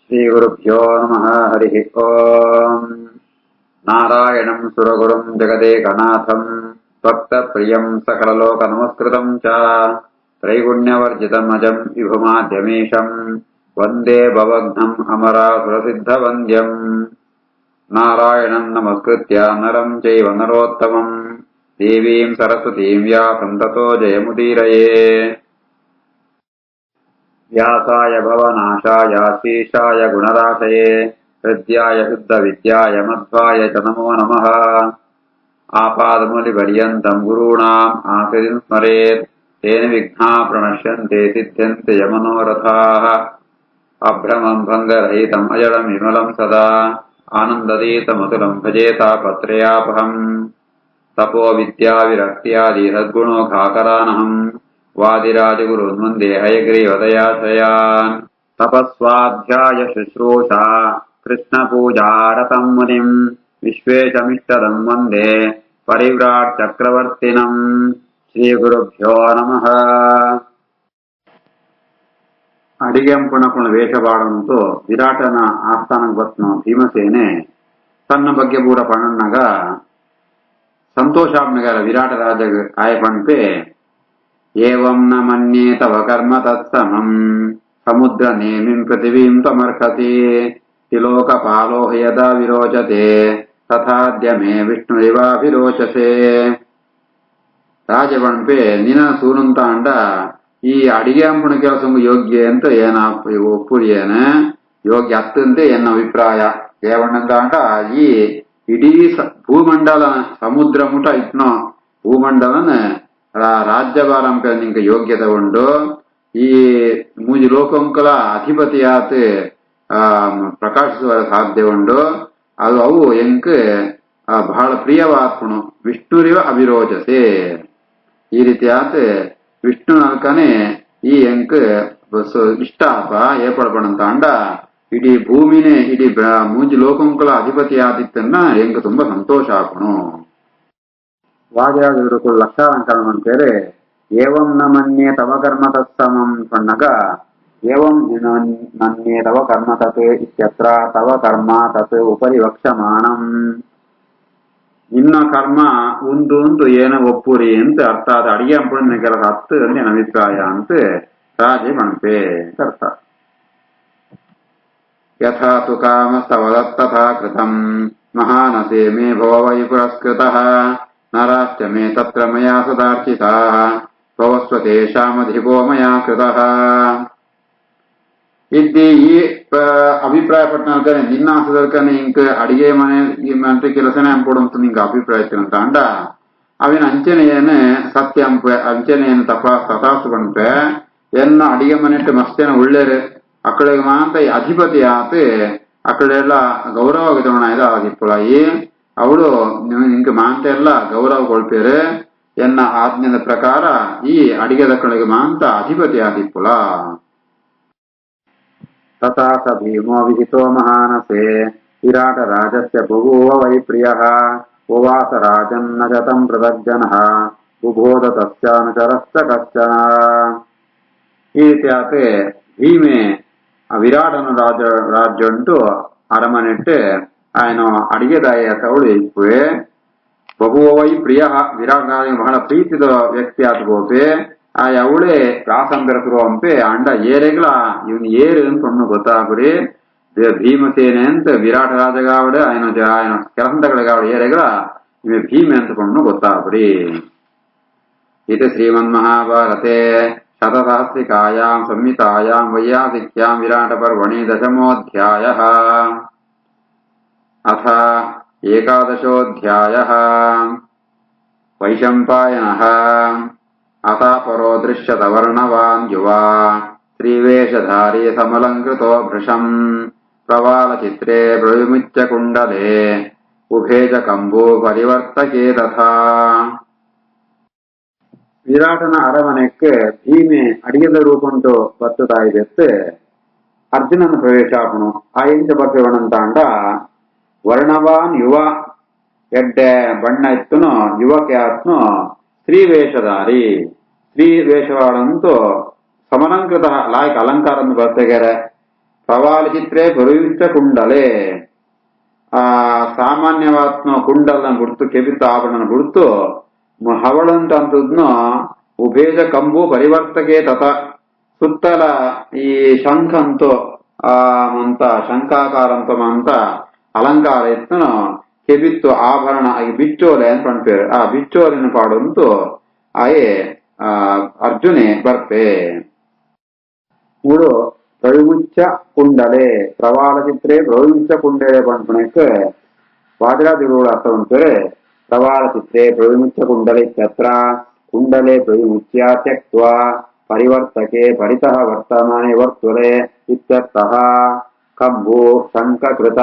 श्रीगुरुभ्यो नमः। हरिः ओम्। नारायणम् सुरगुरुम् जगदेकनाथम् भक्तप्रियम् सकललोकनमस्कृतम् च त्रैगुण्यवर्जितम् अजम् विभुमाद्यमीशम् वन्दे भवघ्नम् अमरासुरसिद्धवन्द्यम्। नारायणम् नमस्कृत्य नरम् चैव नरोत्तमम् देवीम् सरस्वतीम् व्यासम् ततो जयमुदीरये। व्यासाय भवनाशाय शीशाय गुणराशये हृद्याय शुद्धविद्याय मध्वाय च नमो नमः। आपादमूलिपर्यन्तम् गुरूणाम् आकृतिम् स्मरेत् तेन विघ्नाः प्रणश्यन्ते सिद्ध्यन्ते यमनोरथाः। अभ्रमम् भङ्गरहितम् अजडम् विमलम् सदा आनन्दतीतमतुलम् भजेतापत्रयापहम्। तपो विद्याविरक्त्यादि सद्गुणोघाकरानहम् वादिराजगुरुन्वन्दे हयग्रीवदयाश्रयान्। तपस्वाध्याय शुश्रूषा कृष्णपूजारतम् मुनिम् विश्वेशमिष्टदम् वन्दे परिव्राट् चक्रवर्तिनम्। ಶ್ರೀಗುರುಭ್ಯೋ ನಮಃ. ಅಡಿಗೆಂಪುಣಕುಣ ವೇಷವಾಡಂತೂ ವಿರಾಟನ ಆಸ್ಥಾನಕ್ಕೆ ಬತ್ನು ಭೀಮಸೇನೆ ತನ್ನ ಬಗ್ಗೆ ಪೂರ ಪಣ್ಣಗ ಸಂತೋಷಾಬ್ನಗರ ವಿರಾಟ ರಾಜ ಆಯಪಣ್ಪೆ ಏವಂ ನ ಮನ್ಯೇ ತವ ಕರ್ಮ ತತ್ಸಮಂ ಸಮುದ್ರ ನೇಮಿಂ ಪೃಥಿವೀಂ ತ್ವಮರ್ಹಸಿ ತ್ರಿಲೋಕಪಾಲೋ ಯದಾ ವಿರೋಚತೆ ತಥಾದ್ಯ ಮೇ ವಿಷ್ಣುರಿವಾಭಿರೋಚಸೆ. ರಾಜಬಣ್ಪೆ ನಿನ ಸೂನಂತ ಅಂಡ ಈ ಅಡಿಗೆ ಅಂಪುಣ ಕೆಲಸಂಗು ಯೋಗ್ಯ ಅಂತ ಏನ ಒಪ್ಪುರಿಯೇನ ಯೋಗ್ಯ ಅತ್ತಂತೆ ಎನ್ನ ಅಭಿಪ್ರಾಯ ದೇವಣ್ಣಂತ ಅಂಡ ಈ ಇಡೀ ಭೂಮಂಡಲ ಸಮುದ್ರ ಮುಟ ಇಟ್ನೋ ಭೂಮಂಡಲನ ರಾಜ್ಯಭಾರಂಕ ನಿಂಕ ಯೋಗ್ಯತೆ ಉಂಡು ಈ ಮೂಜಿ ಲೋಕಂಕಲ ಅಧಿಪತಿಯಾತ್ ಪ್ರಕಾಶಿಸುವ ಸಾಧ್ಯ ಉಂಡು. ಅದು ಅವು ಎಂಕ್ ಬಹಳ ಪ್ರಿಯವಾತ್ಮನು ವಿಷ್ಣುರಿವ ಅಭಿರೋಚಸೆ. ಈ ರೀತಿಯಾತ್ ವಿಷ್ಣು ನಲ್ಕನೆ ಈ ಎಂಕ್ ಇಷ್ಟಾಪ ಏರ್ಪಡ್ಪಣಂತ ಅಂಡ ಇಡೀ ಭೂಮಿನೇ ಇಡೀ ಮೂಜಿ ಲೋಕಂಕಲ ಅಧಿಪತಿ ಆದಿತ್ತನ್ನ ಎಂಕ್ ತುಂಬಾ ಸಂತೋಷ ಆಪಣು. ವಾದಿರಾಜರು ಲಕ್ಷಾಲಂಕರಣ ಅಂತೇಳಿ ಏವಂ ನ ಮನ್ಯೇ ತವ ಕರ್ಮ ತತ್ಸಮಂ ಪಣ್ಣಗ ಏವಂ ನನ್ಯೇ ತವ ಕರ್ಮ ತತ್ ಇತ್ಯತ್ರ ತವ ಕರ್ಮ ತತ್ ಉಪರಿ ವಕ್ಷಮಾಣಂ. ನಿನ್ನ ಕರ್ಮ ಉಂದು ಏನ ಒಪ್ಪುರಿ ಅಂತ ಅರ್ಥ. ಅದು ಅಡಿಗೆ ಅಂಪುಣ ಕೆಲಸ ಹತ್ತು ಅಂತ ನನ್ನ ಅಭಿಪ್ರಾಯ ಅಂತ ರಾಜೆ ಬಣ್ಪೆ ಅರ್ಥ. ಯಥಾ ತು ಕಾಮಸ್ತವದತ್ತಥಾ ಕೃತಂ ಮಹಾನಸೆ ಮೇ ಭವ ವೈ ಪುರಸ್ಕೃತಃ ನರಾಶ್ಚ ಮೇ ತತ್ರ ಮಯಾ ಸದಾರ್ಚಿತಾಃ ಭವಸ್ವ ತೇಷಾಮಧಿಪೋ ಮಯಾ ಕೃತಃ. ಇದ್ದಿ ಈ ಅಭಿಪ್ರಾಯ ಪಟ್ಟಣ ನಿನ್ನ ಆಸದರ್ಕನೆ ಇಂಕ ಅಡಿಗೆ ಮನೆ ಕೆಲಸನೇ ಅಂಪೊಡಂತ ನಿಂಗೆ ಅಭಿಪ್ರಾಯ ಅಂತ ಅಂಡ ಅವಿನ ಅಂಚನೆಯೇನ ಸತ್ಯ ಅಂಪ ಅಂಚನೆಯನ್ನು ತಥಾಸು ಬಂಪೆ ಎನ್ನ ಅಡಿಗೆ ಮನೆಟ್ಟು ಮಸ್ತೇನ ಒಳ್ಳೇರು ಅಕ್ಕಳಿಗೆ ಮಾಂತ ಅಧಿಪತಿ ಆತ ಅಕ್ಕಳೆಲ್ಲ ಗೌರವ ವಿತರಣೆ ಆದಿಪ್ಪಳಾಯಿ ಅವಳು ನಿಂಗೆ ಮಾಂತ ಎಲ್ಲ ಗೌರವ ಕೊಳ್ಪೇರು ಎನ್ನ ಆಜ್ಞೆದ ಪ್ರಕಾರ ಈ ಅಡಿಗೆ ದಕ್ಕಳಿಗೆ ಮಾಂತ ಅಧಿಪತಿ ಆದಿಪ್ಪುಳ. ತಥಾ ಸ ಭೀಮೋ ವಿಹಿತೋ ಮಹಾನಸೆ ವಿರಾಟ ರಾಜಸ್ಯ ಬಭೂವ ವೈ ಪ್ರಿಯಃ ಉವಾಸ ರಾಜನ್ನ ಗತಂ ಪೃಥಗ್ಜನಃ ಬುಬೋಧ ತಸ್ಯಾನುಚರಶ್ಚ ಕಶ್ಚನ. ಈ ರೀತಿಯಾತೆ ಭೀಮೆ ವಿರಾಟನ ರಾಜ್ಯ ಉಂಟು ಅರಮನೆಟ್ಟು ఆయన ಅಡಿಗೆದಾಯ ಅವಳು ಇಪ್ಪುವೆ ಬಹುವ ವೈ ಪ್ರಿಯ ವಿರಾಟ್ ಬಹಳ ಪ್ರೀತಿದ ವ್ಯಕ್ತಿ ಆತ್ಬೋಪೆ ಆ ಅವಳೇ ಪ್ರಾಸಂಗರಸರು ಅಂಪೆ ಅಂಡ ಏರೆಗಳ ಇವನ್ ಏರು ಅಂತ ಗೊತ್ತಾಗ್ರಿ ಭೀಮಸೇನೆ ಅಂತ ವಿರಾಟ ರಾಜಗಾವಡೆ ఆయన ಕೆಲಸಗಳಿಗಾವಡೆ ಏರೆಗಳ ಇವೆ ಭೀಮೆ ಅಂತ ಗೊತ್ತಾಗ್ರಿ. ಇದು ಶ್ರೀಮನ್ಮಹಾಭಾರತೆ ಶತಸಹಸ್ರಿಕಾಯಾಂ ಸಂಹಿತಾಯಾಂ ವೈಯಾಸಿಕ್ಯಾಂ ವಿರಾಟ ಪರ್ವಣಿ ದಶಮೋಧ್ಯಾಯಃ. ಅಥ ಏಕಾದಶೋಧ್ಯಾಯಃ. ವೈಶಂಪಾಯನಃ ಅತಾಪರೋ ದೃಶ್ಯತ ವರ್ಣವಾನ್ ಯುವಾ ಶ್ರೀವೇಷಧಾರಿ ಸಮಲಂಕೃತೋ ಭೃಶಂ ಪ್ರವಾಲಚಿತ್ರೇ ಪ್ರವಿಮುಚ್ಯ ಕುಂಡಲೆ ಉಭೇ ಚ ಕಂಬೋ ಪರಿವರ್ತಕೆ ತಥಾ. ವಿರಾಟನ ಅರಮನೆಕ್ಕೆ ಭೀಮೆ ಅಡಿಗೆದ ರೂಪುಂಟು ಬತ್ತುತ್ತಾ ಇದೆತ್ತೆ ಅರ್ಜುನನ ಪ್ರವೇಶಾಪಣು ಆ ಇಂಚ ಬರ್ತೇವಣಂತಾಂಡ ವರ್ಣವಾನ್ ಯುವ ಎಡ್ಡೆ ಬಣ್ಣ ಇತ್ತುನು ಯುವಕೆ ಆತ್ನು ಸ್ತ್ರೀ ವೇಷಧಾರಿ ಸ್ತ್ರೀ ವೇಷವಾಡಂತೂ ಸಮಲಂಕೃತ ಲಾಯ್ಕ ಅಲಂಕಾರ ಬರ್ತಗೆರೆ ಪ್ರವಾಲ ಚಿತ್ರೆ ಪ್ರಯುಕ್ತ ಕುಂಡಲೆ ಸಾಮಾನ್ಯವಾತ್ಮ ಕುಂಡಲನ ಬಿಡ್ತು ಕೆಬಿತ್ತ ಆಭರಣನ ಬಿಡ್ತು ಹವಳಂತಂತದ್ನು ಉಭೇಜ ಕಂಬು ಪರಿವರ್ತಕೆ ತತ ಸುತ್ತಲ ಈ ಶಂಖಂತೋ ಅಂತ ಶಂಖಾಕಾರಂತ ಅಲಂಕಾರ ಎತ್ತನು ಕೆಬಿತ್ತು ಆಭರಣ ಬಿಚ್ಚೋಲೆ ಅಂತ ಪಂಪೇರು ಆ ಬಿಚ್ಚೋಲೆನ ಪಾಡಂತೂ ಆಯೇ ಅರ್ಜುನೆ ಬರ್ಪೆ ಮೂಡು ಪ್ರವಿಮುಚ್ಚ ಕುಂಡಲೆ ಪ್ರವಾಲ ಚಿತ್ರೆ ಪ್ರವಿಮುಚ್ಚ ಕುಂಡಲೆ ಪಂಪಣಕ್ಕೆ ವಾದಿರಾದಿಗಳು ಅರ್ಥ ಪಂಪೇರೆ ಪ್ರವಾಲ ಚಿತ್ರೆ ಪ್ರವಿಮುಚ್ಚ ಕುಂಡಲೆ ಇತ್ಯತ್ರ ಕುಂಡಲೆ ಪ್ರವಿಮುಚ್ಯ ತ್ಯಕ್ತ್ವಾ ಪರಿವರ್ತಕೆ ಪರಿತಃ ವರ್ತಮಾನೆ ವರ್ತುಲೆ ಇತ್ಯರ್ಥಃ ಕಂಬು ಶಂಖಕೃತ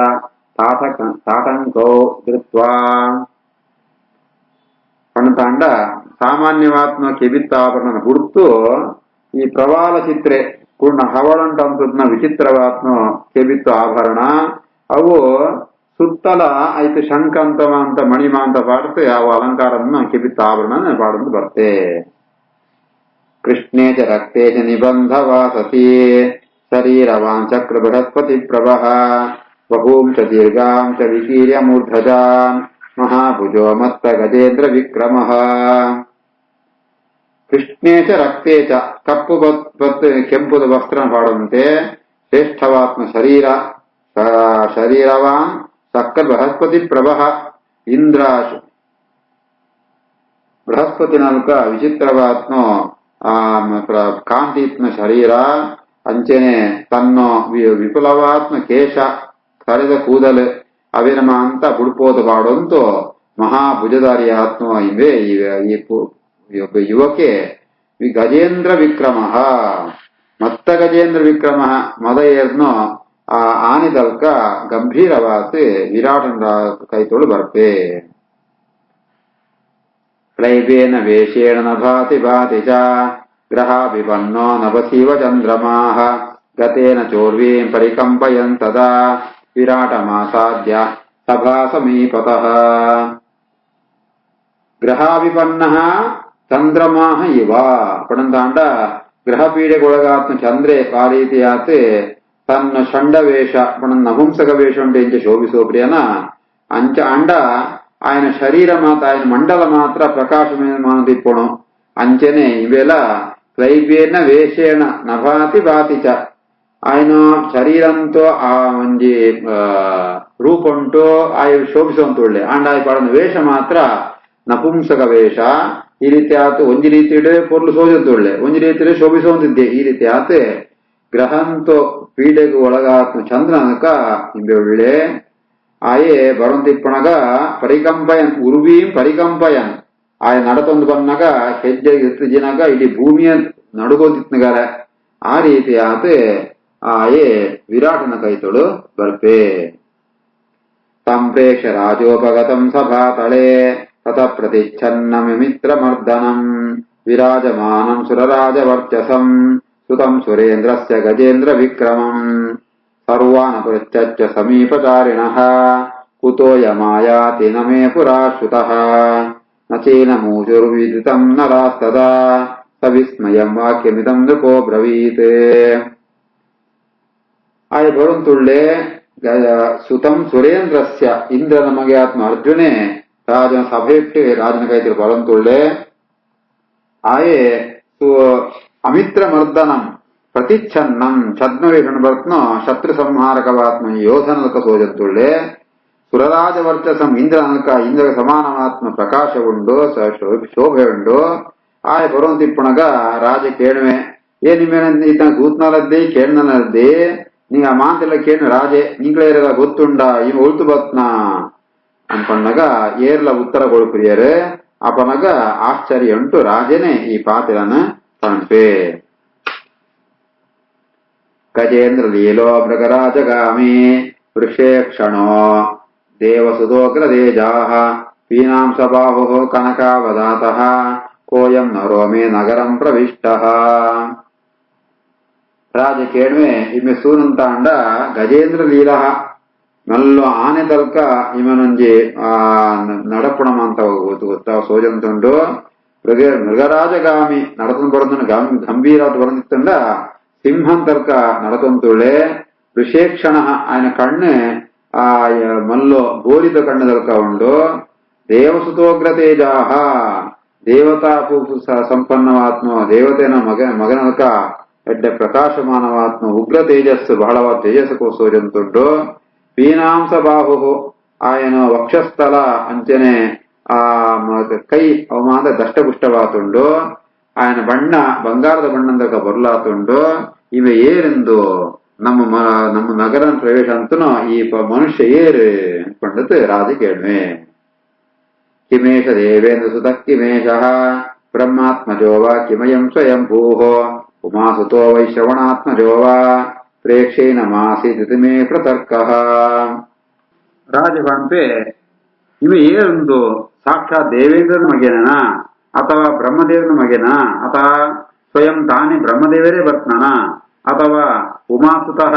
ತಾಟಂಕೋ ಧೃತ್ವಾ ಪಣತಾಂಡ ಸಾಮಾನ್ಯವಾತ್ಮ ಕೆಬಿತ್ತಾಭರಣ ಗುರುತು ಈ ಪ್ರವಾಲ ಚಿತ್ರೆ ಪೂರ್ಣ ಹವಳಂಟಂತದ್ನ ವಿಚಿತ್ರವಾತ್ಮ ಕೆಬಿತ್ತು ಆಭರಣ ಅವು ಸುತ್ತಲ ಐತು ಶಂಖ ಅಂತ ಮಣಿಮ ಅಂತ ಪಾಡುತ್ತೆ ಅವು ಅಲಂಕಾರವನ್ನು ಕೆಬಿತ್ತ ಆಭರಣ ಪಾಡಂತ ಬರ್ತೆ ಕೃಷ್ಣೇ ಚ ರಕ್ತೇ ಚ ನಿಬಂಧವಾ ಸತಿ ಶರೀರವಾನ್ ಚಕ್ರ ಬೃಹಸ್ಪತಿ ಪ್ರಭಃ ಬಹೂಂ ಚ ದೀರ್ಘಾಂ ಚ ವಿಕೀರ್ಯ ಮೂರ್ಧಜಾನ್ ಮಹಾಭುಜೋ ಮತ್ತ ಗಜೇಂದ್ರ ವಿಕ್ರಮಃ ಕೃಷ್ಣೇ ಚ ರಕ್ತೇ ಚ ಕಪ್ಪು ಕೆಂಪುದ ವಸ್ತ್ರ ಪಾಡುವಂತೆ ಶ್ರೇಷ್ಠವಾತ್ಮ ಶರೀರವಾನ್ ಚಕ್ರ ಬೃಹಸ್ಪತಿ ಪ್ರಭಃ ಇಂದ್ರ ಬೃಹಸ್ಪತಿ ನಾಲ್ಕ ವಿಚಿತ್ರವಾತ್ಮ ಕಾಂತಿತ್ಮ ಶರೀರ ಅಂಚೆನೆ ತನ್ನ ವಿಪುಲವಾತ್ಮ ಕೇಶ ಕರೆದ ಕೂದಲು ಅವಿರಮ ಅಂತ ಬುಡ್ಪೋದು ಪಾಡಂತೂ ಮಹಾಭುಜಧಾರಿ ಆತ್ಮ ಇವೆ ಒಬ್ಬ ಯುವಕೆ ಗಜೇಂದ್ರ ವಿಕ್ರಮ ಮತ್ತ ಗಜೇಂದ್ರ ವಿಕ್ರಮ ಮದಯರ್ನು ಆನಿದಲ್ಕ ಗಂಭೀರವಾದ ವಿರಾಟನ ಕೈತೊಳು ಬರ್ಪೆ ಕ್ಲೈಬೇನ ವೇಷೇಣ ನ ಭಾತಿ ಭಾತಿ ಚ ಗ್ರಹಾಭಿಪನ್ನೋ ನಭಸೀವ ಚಂದ್ರಮಾಃ ಗತೇನ ಚೋರ್ವೀಂ ಪರಿಕಂಪಯನ್ ತದಾ ವಿರಾಟಮಾಸಾದ್ಯ ಸಭಾ ಸಮೀಪತಃ ಗ್ರಹಾಭಿಪನ್ನಃ ಚಂದ್ರಮಾಃ ಇವ ಪಡಂತಾಂಡ ಗ್ರಹಪೀಡೆಗೊಳಗಾತ್ಮ ಚಂದ್ರೆ ಆ ರೀತಿಯಾತ್ ತನ್ನ ಷಂಡವೇಷ ಪಣ ನಪುಂಸಕ ವೇಷ ಉಂಟು ಇಂಚ ಶೋಭಿಸೋಪ್ರಿಯನ ಅಂಚ ಅಂಡ ఆయన శరీరం మాత్ర ఆయన మండల మాత్ర ప్రకాశమానదిప్పొను అంచెనే ఇవేళ క్లైబేన వేషేణ నభాతి భాతిచ ఆయన శరీరంతో ಆ ಒಂಜಿ ರೂಪ ಉಂಟು ಆಯ ಶೋಭಿಸುವಂತೊಳ್ಳೆ ಅಂಡ ಆಯ್ ಪಡನ ವೇಷ ಮಾತ್ರ ನಪುಂಸಕ ವೇಷ ಈ ರೀತಿ ಆತು ಒಂಜಿ ರೀತಿಡೆ ಪೊರ್ಲು ಸೋಜೊಂತೊಳ್ಳೆ ಒಂಜಿ ರೀತಿಡೆ ಶೋಭಿಸುವಂತಿದ್ದೆ ಈ ರೀತಿ ಆತ ಗ್ರಹಂತೋ ಪೀಡೆಗೆ ಒಳಗಾತ್ಮ ಚಂದ್ರನಕ ಇಂಬೆ ಒಳ್ಳೆ ಆಯೆ ಬರುವಂತಿಪ್ಪಣಗ ಪರಿಕಂಪಯನ್ ಉರುವೀಂ ಪರಿಕಂಪಯನ್ ಆಯ ನಡತೊಂದು ಬಂದಾಗ ಹೆಜ್ಜೆ ಎತ್ತಿಜಿನಾಗ ಇಡೀ ಭೂಮಿಯ ನಡುಗೋದಿತ್ನಗಾರ ಆ ರೀತಿ ಆತ ಆಯೆ ವಿರಾಟನ ಕೈತೊಳು ಬರ್ಪೆ ಸಂಪ್ರೇಕ್ಷ ರಾಜೋಪಗತಂ ಸಭಾತಳೆ ತತ ಪ್ರತಿಚ್ಛನ್ನಮಿತ್ರ ಮರ್ದನಂ ವಿರಾಜಮಾನಂ ಸುರರಾಜವರ್ಚಸಂ ಸುತಂ ಸುರೇಂದ್ರಸ್ಯ ಗಜೇಂದ್ರ ವಿಕ್ರಮಂ ಸರ್ವಾನ್ ಪೃಚ್ಛಚ್ಚ ಸಮೀಪಚಾರಿಣಃ ಕುತೋ ಯಮಾಯಾತಿ ನ ಮೇ ಪುರಾಶ್ರುತಃ ನ ಚೇನ ಮೂಜುರ್ವಿದಿತಂ ನರಾಸ್ತದಾ ಸವಿಸ್ಮಯಂ ವಾಕ್ಯಮಿದಂ ನೃಪೋ ಬ್ರವೀತ್ ಆಯ ಬರುಂತುಳ್ಳೆ ಸುತಂ ಸುರೇಂದ್ರಸ್ಯ ಇಂದ್ರ ನಮಗೆ ಆತ್ಮ ಅರ್ಜುನೆ ರಾಜನ ಸಭೆಟ್ಟು ರಾಜನ ಕೈತಿರು ಬರುಂತುಳ್ಳೆ ಆಯೆ ಅಮಿತ್ರ ಮರ್ದನಂ ಪ್ರತಿಚ್ಛನ್ನಂ ಛದ್ಮವೇಷಣ ಬರ್ತನೋ ಶತ್ರು ಸಂಹಾರಕವಾತ್ಮ ಯೋಧನಕ ಸೋಜಂತುಳ್ಳೆ ಸುರರಾಜ ವರ್ಚಸಂ ಇಂದ್ರನಕ ಇಂದ್ರ ಸಮಾನವಾತ್ಮ ಪ್ರಕಾಶ ಉಂಡು ಶೋಭೆ ಉಂಡು ಆಯ ಬರುವಂತಿಪ್ಪಣಗ ರಾಜ ಕೇಳುವೆ ನಿಮ್ಮೇನ ಇದ್ದ ಕೂತ್ನಲದ್ದೇ ಕೇಳ್ನಲದ್ದೇ ನೀ ಆ ಮಾತೆಲ್ಲ ಕೇಳು ರಾಜೆ ನಿಂಗಳೇರೆಲ್ಲ ಗೊತ್ತುಂಡ ಇವ ಉಳ್ತು ಬತ್ನ ಅನ್ಕೊಂಡಾಗ ಏರ್ಲ ಉತ್ತರ ಕೊಡುಪ್ರಿಯರು ಅಪನಗ ಆಶ್ಚರ್ಯ ಉಂಟು ರಾಜನೇ ಈ ಪಾತ್ರನ ಕಾಣ್ಪೆ ಗಜೇಂದ್ರ ಲೀಲೋ ಮೃಗರಾಜಗಾಮಿ ವೃಷೇ ಕ್ಷಣೋ ದೇವಸುತೋಗ್ರದೇಜಾಃ ಪೀನಾಂ ಸಬಾಹುಃ ಕನಕಾವದಾತಃ ಕೋಯಂ ನರೋ ಮೇ ನಗರಂ ಪ್ರವಿಷ್ಟಃ ರಾಜ ಕೇಳುವೆ ಇಮ್ಮೆ ಸೂನಂತಾಂಡ ಗಜೇಂದ್ರ ಲೀಲಃ ನಲ್ಲೋ ಆನೆ ತಲ್ಕ ಇಮನೊಂಜಿ ನಡಪುಣಮ ಅಂತ ಗೊತ್ತ ಸೋಜಂತುಂಡು ಮೃಗರಾಜಗಾಮಿ ನಡತೊಂದು ಬರೋದನ್ನ ಗಂಭೀರವಾದ ಬರಂದಿತ್ತಂಡ ಸಿಂಹಂ ತಲ್ಕ ನಡತೊಂತುಳ್ಳೆ ಋಷೇಕ್ಷಣ ఆయన కన్ను ఆ మనలో గోలిత కన్ను దొరక ఉండు ದೇವಸುತೋಗ್ರ ತೇಜಾಹ ದೇವತಾ ಸಂಪನ್ನವಾತ್ಮ ದೇವತೆನ ಮಗನಕ ಎಡ್ಡೆ ಪ್ರಕಾಶಮಾನವಾತ್ಮ ಉಗ್ರ ತೇಜಸ್ಸು ಬಹಳವಾದ ತೇಜಸ್ಸು ಸೋಜಂತುಂಡು ಪೀನಾಂಸ ಬಾಹು ఆయన ವಕ್ಷಸ್ಥಲ ಅಂಚನೆ ಆ ಕೈ ಅವಮಾನ ದಷ್ಟಪುಷ್ಟವಾತುಂಡು ఆయన ಬಣ್ಣ ಬಂಗಾರದ ಬಣ್ಣದಕ ಬರ್ಲಾತುಂಡು ಇವೆ ಏರೆಂದು ನಮ್ಮ ನಗರ ಪ್ರವೇಶ ಅಂತನೋ ಈ ಮನುಷ್ಯ ಏರು ಅನ್ಕೊಂಡದ್ದು ರಾಜ ಕೇಳ್ವೆ ಕಿಮೇಶ ದೇವೇಂದ್ರ ಸುತ ಕಿಮೇಶ ಬ್ರಹ್ಮಾತ್ಮಜೋ ವಾ ಕಿಮಯಂ ಸ್ವಯಂ ಭೂಃ ಉಮಾಸುತೋ ವೈ ಶ್ರವಣಾತ್ಮಜೋ ವಾ ಪ್ರೇಕ್ಷೇನ ಮಾಸೀತಿ ಮೇ ಪ್ರತರ್ಕಃ ರಾಜಪಂಪೆ ಇವೆ ಏರೊಂದು ಸಾಕ್ಷಾತ್ ದೇವೇಂದ್ರನ ಮಗೇನ ಅಥವಾ ಬ್ರಹ್ಮದೇವನ ಮಗೇನ ಅಥವಾ ಸ್ವಯಂ ತಾನೇ ಬ್ರಹ್ಮದೇವರೇ ಬರ್ತನ ಅಥವಾ ಉಮಾಸುತಃ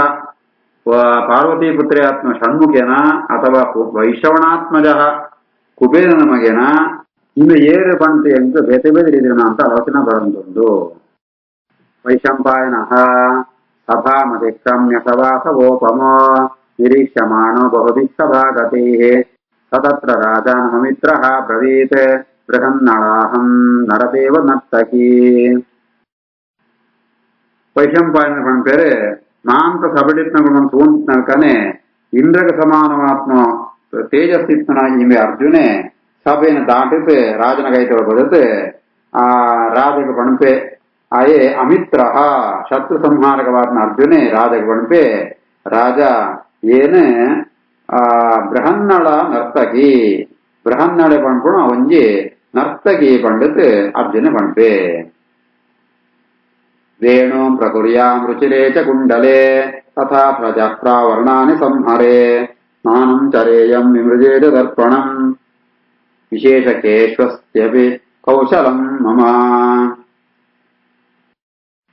ಪಾರ್ವತಿ ಪುತ್ರ್ಯಾತ್ಮ ಷಣ್ಮುಖೇನ ಅಥವಾ ವೈಶ್ರವಣಾತ್ಮಜ ಕುಬೇರನ ಮಗೇನ ಇವೆ ಏರು ಬಂತು ಎಂದು ಬೇತೆ ಬೇರೆ ರೀತಿಯ ಅಂತ ಆಲೋಚನೆ ಬರುವುದು ವೈಶಂಪಾಯನ ಸಭಾಮತಿಕ್ರಮ್ಯ ಸವಾಸವೋಪಮೋ ನಿರೀಕ್ಷ್ಯಮಾಣೋ ಬಹುಭಿಃ ಸಭಾಗತೈಃ ತತತ್ರ ರಾಜಾನಃ ಮಿತ್ರಃ ಬ್ರವೀತ್ ಬೃಹನ್ನಳಾಹಂ ನರದೇವ ನರ್ತಕಿ ವೈಶಂಪಾಯನ ಪಣ ಪೇರು ನಾಂತ ಸಬಡಿತ್ನ ಗುಣ ತೋಂತಿನಲ್ಕನೆ ಇಂದ್ರಗ ಸಮಾನವಾತ್ಮ ತೇಜಸ್ಸಿತ್ನ ಇವೆ ಅರ್ಜುನೆ ಸಭೆಯನ್ನು ದಾಟಿತು ರಾಜನ ಕೈತೊಳ ಬದತು ಆ ರಾಜಗ ಪಣಪೆ ಆಯೇ ಅಮಿತ್ರ ಶತ್ರು ಸಂಹಾರಕವಾದ ಅರ್ಜುನೆ ರಾಜಗ ಪಣಪೆ ರಾಜ ಏನು ಬೃಹನ್ನಳ ನರ್ತಕಿ ಬೃಹನ್ನಳೆ ಪಣ್ಪುಣ ಒಂಜಿ ನರ್ತಕಿ ಪಂಡಿತ್ ಅರ್ಜುನ ಪಣಪೆ ವೇಣುಂ ಪ್ರಕುರ್ಯಾಂ ರುಚಿರೇ ಚ ಕುಂಡಲೆ ತಥಾ ಪ್ರಜಾಪ್ರಾವರ್ಣಾನಿ ಸಂಹರೆ ಸ್ನಾನಂ ಚರೇಯಂ ವಿಮೃಜೇತ ದರ್ಪಣಂ ವಿಶೇಷಕೇಶ್ವಸ್ತ್ಯಪಿ ಕೌಶಲಂ ಮಮ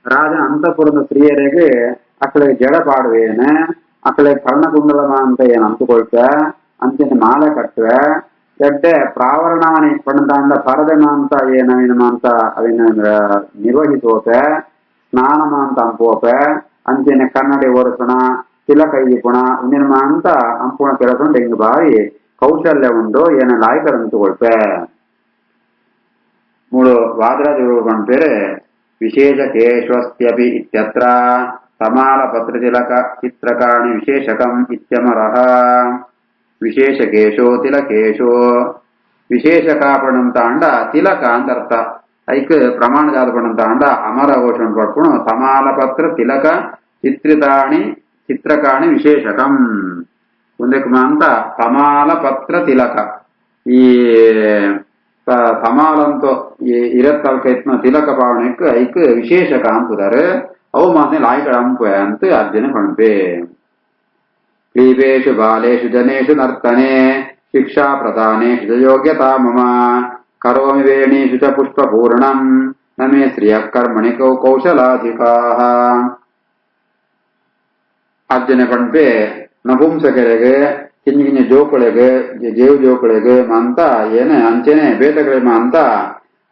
ರಾಜನ ಅಂತಃಪುರದ ಸ್ತ್ರೀಯರಿಗೆ ಅಕ್ಕಳಿಗೆ ಜಡ ಪಾಡುವೇನೆ ಅಕ್ಕಳಿಗೆ ಕರ್ಣಕುಂಡಲಮ ಅಂತ ಏನು ಅಂದುಕೊಳ್ತ ಅಂಚಿನ ಮಾಲೆ ಕಟ್ಟುವೆ ಎಡ್ಡೆ ಪ್ರಾವರಣಾನಿ ಪಣದಾಂಡ ಪರದೆಮ ಅಂತ ಏನವಿನಮ ಅಂತ ಅವಿನ ನಿರ್ವಹಿಸೋಪೆ ಸ್ನಾನಮ ಅಂತ ಅಂಪೋಪೆ ಅಂಚಿನ ಕನ್ನಡಿ ಒರೆಸಣ ತಿಲಕ ಇಪ್ಪುಣ ಉನ್ನಿನಮ ಅಂತ ಅಂಪುಣ ಕೆಲಸಂಡು ಹಿಂಗ ಬಾರಿ ಕೌಶಲ್ಯ ಉಂಡು ಏನ ಲಾಯ್ಕರ್ ಅಂದುಕೊಳ್ಪೆ ಮೂಡು ವಾದರಾಜರು ಪೇರೆ ವಿಶೇಷಕೇಶ್ವಸ್ತ್ಯಪಿ ಇತ್ಯತ್ರ ತಮಾಲ ಪತ್ರತಿಲಕ ಚಿತ್ರಕಾಣಿ ವಿಶೇಷಕಂ ಇತ್ಯಮರಃ ವಿಶೇಷಕೇಶೋ ತಿಲಕೇಶೋ ವಿಶೇಷಕಾಪಣಂತ ಅಂಡ ತಿಲಕ ಅಂತ ಅರ್ಥ ಐಕ್ ಪ್ರಮಾಣ ಜಾತಪಣಂತ ಅಂಡ ಅಮರ ಘೋಷಣ ಪಡ್ಕೊಂಡು ತಮಾಲ ಪತ್ರ ತಿಲಕ ಚಿತ್ರಕಾಣಿ ವಿಶೇಷಕಂ ಒಂದಕ್ಕೆ ಅಂತ ತಮಾಲ ಪತ್ರ ತಿಲಕ ಈ ಸಮಾಲಂತೋ ಇರತ್ತಲ್ಕೈತ್ನ ತಿಲಕ ಪಾವಣಕ್ಕೆ ಐಕ್ ವಿಶೇಷಕ ಅಂತದಾರೆ ಅವು ಮಾತನೆ ಲಾಯ್ಕಳ ಅಂಪೆ ಅಂತ ಅರ್ಜುನ ಪಣಪೆ ಕ್ಲೀಬೇಷು ಬಾಲೇಷು ಜನೇಷು ನರ್ತನೆ ಶಿಕ್ಷಾ ಪ್ರದಾನೇಷು ಚ ಯೋಗ್ಯತಾ ಮಮ ಕರೋಮಿ ವೇಣೀಷು ಚ ಪುಷ್ಪಪೂರ್ಣಂ ನಮೇ ಶ್ರಿಯ ಕರ್ಮಣಿ ಕೌಶಲಾಧಿಕಾಃ ಅರ್ಜುನ ಪಣಪೆ ನಪುಂಸಕರಿಗೆ ಕಿಂಜಿಗಿಂಜ ಜೋಕುಳೆಗೆ ಜೇವು ಜೋಕುಳೆಗೆ ಅಂತ ಏನೇ ಅಂಚೆನೆ ಬೇಟೆಗಳಿಗೆ ಅಂತ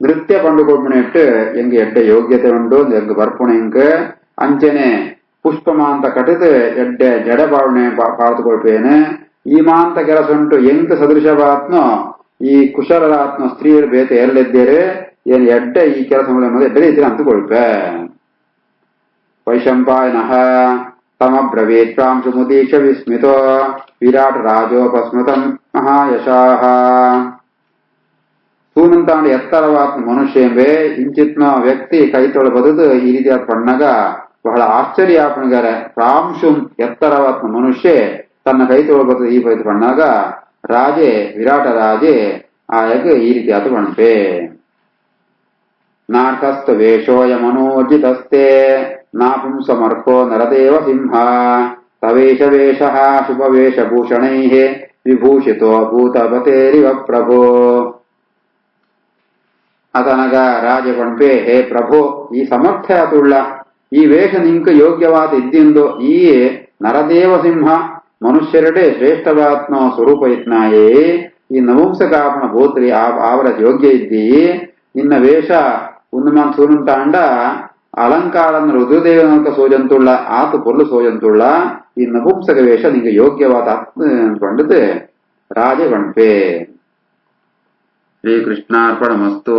ನೃತ್ಯ ಪಂಡುಕೊಡ್ಬಿಟ್ಟು ಎಂಗೆ ಎಡ್ಡೆ ಯೋಗ್ಯತೆ ಉಂಡು ಎಂಗೆ ಬರ್ಪುಣ ಇಂಕ ಅಂಚೆನೆ ಪುಷ್ಪಮಾಂತ ಕಟ್ಟಿದು ಎಡ್ಡೆ ಜಡ ಬಾವಣೆ ಪಾಡ್ದುಕೊಳ್ಪೇನೆ ಈ ಮಾಂತ ಕೆಲಸ ಉಂಟು ಎಂಕ ಸದೃಶವಾತ್ನೋ ಈ ಕುಶಲರಾತ್ಮ ಸ್ತ್ರೀಯರು ಬೇತೆ ಎರಲಿದ್ದೇರೆ ಏನು ಎಡ್ಡೆ ಈ ಕೆಲಸಗಳ ಮೇಲೆ ಎಡ್ಡೆ ರೀತಿ ಅಂತುಕೊಳ್ಪೆ ವೈಶಂಪಾಯನಃ ತಮಬ್ರವೀತ್ ಪ್ರಾಂಶು ಮುದೀಕ್ಷ ವಿಸ್ಮಿತೋ ವಿರಾಟ್ ರಾಜೋಪಸ್ಮೃತಂ ಮಹಾಯಶಾಹ ಸೂನಂತಾಂಡ ಎತ್ತರವಾದ ಮನುಷ್ಯ ಎಂಬೆ ಇಂಚಿತ್ನ ವ್ಯಕ್ತಿ ಕೈ ತೊಳೆ ಬದುದು ಈ ರೀತಿಯ ಪಣ್ಣಗ ಬಹಳ ಆಶ್ಚರ್ಯ ಆಪಣಗಾರೆ ಪ್ರಾಂಶುಂ ಎತ್ತರವಾದ ಮನುಷ್ಯ ತನ್ನ ಕೈ ತೊಳೆ ಬದುದು ಈ ಬೈದು ಪಣ್ಣಾಗ ರಾಜೆ ವಿರಾಟ ರಾಜೆ ಆಯಗ ಈ ರೀತಿಯಾದ ಪಣಪೆ ನಾರ್ಕಸ್ತ ವೇಷೋಯ ಮನೋರ್ಜಿತಸ್ತೆ ನಾಪುಂಸಮರ್ಕೋ ನರದೇವ ಸಿಂಹ ತವೇಶ ವೇಷಃ ಶುಭವೇಷಭೂಷಣೈಃ ವಿಭೂಷಿತೋ ಭೂತಪತೇರಿವ ಪ್ರಭೋ ಅದನಗ ರಾಜ ಪಣಪೆ ಹೇ ಪ್ರಭು ಈ ಸಮರ್ಥ್ಯಾತುಳ್ಳ ಈ ವೇಷ ನಿಂಕ ಯೋಗ್ಯವಾದ ಇದ್ದಿಂದು ಈ ನರದೇವ ಸಿಂಹ ಮನುಷ್ಯರಡೆ ಶ್ರೇಷ್ಠವಾತ್ಮ ಸ್ವರೂಪ ಇತ್ನಾಯೇ ಈ ನಪುಂಸಕಾಪಣ ಭೂತ್ರಿ ಆವರ ಯೋಗ್ಯ ಇದ್ದಿ ನಿನ್ನ ವೇಷ ಒಂದು ಮಾನ್ ಸೂರಂತ ಅಂಡ ಅಲಂಕಾರ ರುದ್ರದೇವನಕ ಸೋಜಂತುಳ್ಳ ಆತ ಪೊರ್ಲು ಸೋಜಂತುಳ್ಳ ಈ ನಪುಂಸಕ ವೇಷ ನಿಂಗೆ ಯೋಗ್ಯವಾದ ಕೊಂಡது ರಾಜ ಗಣಪೆ ಶ್ರೀಕೃಷ್ಣಾರ್ಪಣಮಸ್ತು.